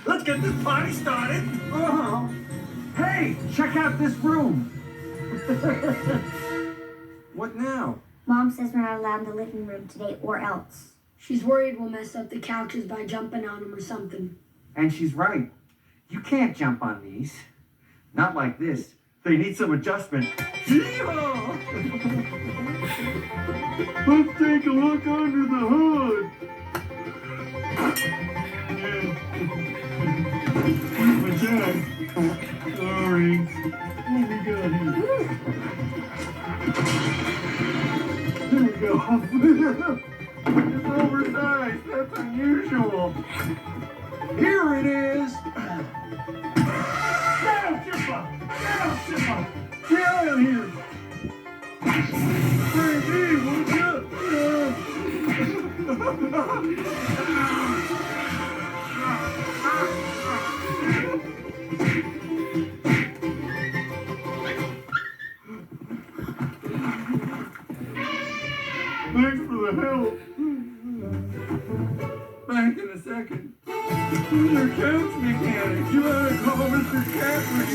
Let's get this party started. Oh. Hey, check out this room. What now? Mom says we're not allowed in the living room today or else. She's worried we'll mess up the couches by jumping on them or something. And she's right. You can't jump on these. Not like this. They need some adjustment. Yee-haw! Let's take a look under the hood. My dad. Sorry. What we got here? There we go. It's oversized. That's unusual. Here it is. Get out, Chipper! Get out, Chipper! Get out of here. Frankie, what's up? Thanks for the help. Back in a second. Who's your couch mechanic? You ought to call Mr. Catwick.